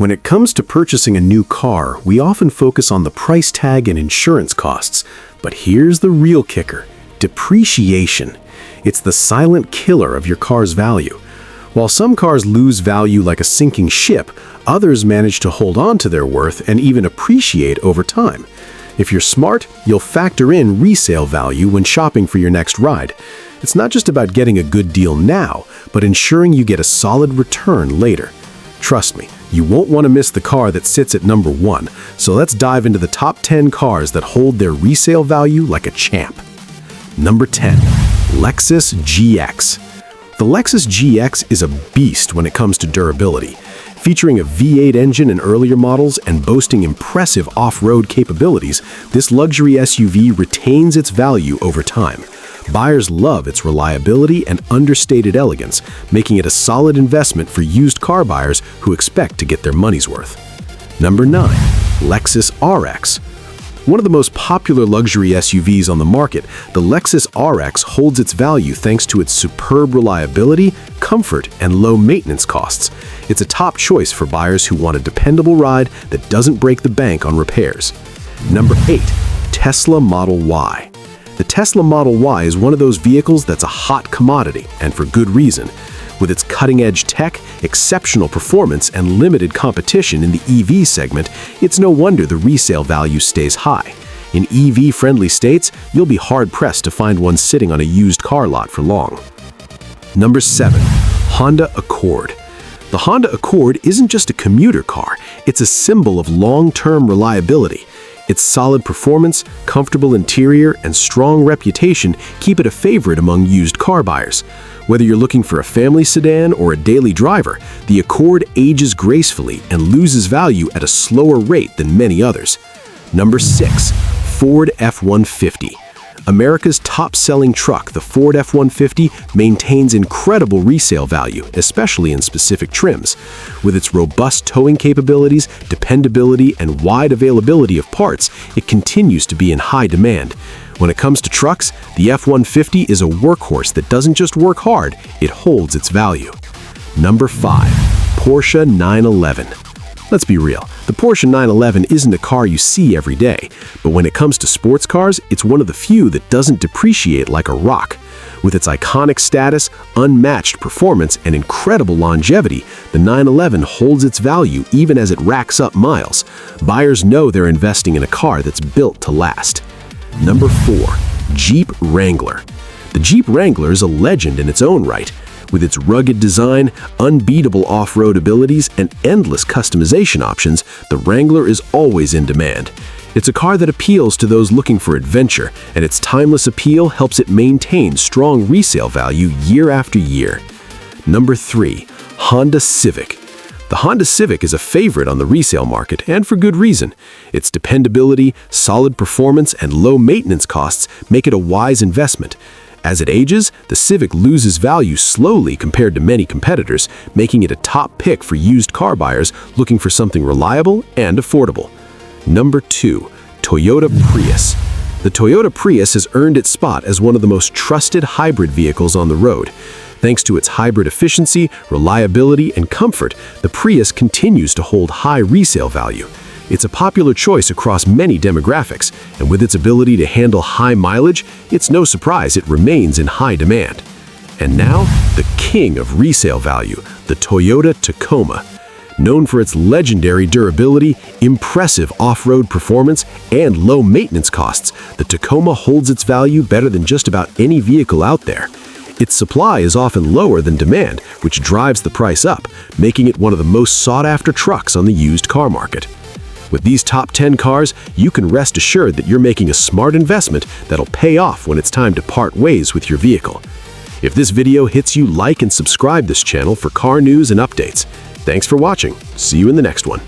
When it comes to purchasing a new car, we often focus on the price tag and insurance costs. But here's the real kicker: depreciation. It's the silent killer of your car's value. While some cars lose value like a sinking ship, others manage to hold on to their worth and even appreciate over time. If you're smart, you'll factor in resale value when shopping for your next ride. It's not just about getting a good deal now, but ensuring you get a solid return later. Trust me, you won't want to miss the car that sits at number 1, so let's dive into the top 10 cars that hold their resale value like a champ. Number 10. Lexus GX. The Lexus GX is a beast when it comes to durability. Featuring a V8 engine in earlier models and boasting impressive off-road capabilities, this luxury SUV retains its value over time. Buyers love its reliability and understated elegance, making it a solid investment for used car buyers who expect to get their money's worth. Number 9. Lexus RX. One of the most popular luxury SUVs on the market, the Lexus RX holds its value thanks to its superb reliability, comfort, and low maintenance costs. It's a top choice for buyers who want a dependable ride that doesn't break the bank on repairs. Number 8. Tesla Model Y. The Tesla Model Y is one of those vehicles that's a hot commodity, and for good reason. With its cutting-edge tech, exceptional performance, and limited competition in the EV segment, it's no wonder the resale value stays high. In EV-friendly states, you'll be hard-pressed to find one sitting on a used car lot for long. Number 7. Honda Accord. The Honda Accord isn't just a commuter car, it's a symbol of long-term reliability. Its solid performance, comfortable interior, and strong reputation keep it a favorite among used car buyers. Whether you're looking for a family sedan or a daily driver, the Accord ages gracefully and loses value at a slower rate than many others. Number 6. Ford F-150. America's top-selling truck, the Ford F-150, maintains incredible resale value, especially in specific trims. With its robust towing capabilities, dependability, and wide availability of parts, it continues to be in high demand. When it comes to trucks, the F-150 is a workhorse that doesn't just work hard, it holds its value. Number 5. Porsche 911. Let's be real, the Porsche 911 isn't a car you see every day, but when it comes to sports cars, it's one of the few that doesn't depreciate like a rock. With its iconic status, unmatched performance, and incredible longevity, the 911 holds its value even as it racks up miles. Buyers know they're investing in a car that's built to last. Number 4. Jeep Wrangler. The Jeep Wrangler is a legend in its own right. With its rugged design, unbeatable off-road abilities, and endless customization options, the Wrangler is always in demand. It's a car that appeals to those looking for adventure, and its timeless appeal helps it maintain strong resale value year after year. Number 3. Honda Civic. The Honda Civic is a favorite on the resale market, and for good reason. Its dependability, solid performance, and low maintenance costs make it a wise investment. As it ages, the Civic loses value slowly compared to many competitors, making it a top pick for used car buyers looking for something reliable and affordable. Number 2. Toyota Prius. The Toyota Prius has earned its spot as one of the most trusted hybrid vehicles on the road. Thanks to its hybrid efficiency, reliability, and comfort, the Prius continues to hold high resale value. It's a popular choice across many demographics, and with its ability to handle high mileage, it's no surprise it remains in high demand. And now, the king of resale value, the Toyota Tacoma. Known for its legendary durability, impressive off-road performance, and low maintenance costs, the Tacoma holds its value better than just about any vehicle out there. Its supply is often lower than demand, which drives the price up, making it one of the most sought-after trucks on the used car market. With these top 10 cars, you can rest assured that you're making a smart investment that'll pay off when it's time to part ways with your vehicle. If this video hits you, like and subscribe this channel for car news and updates. Thanks for watching. See you in the next one.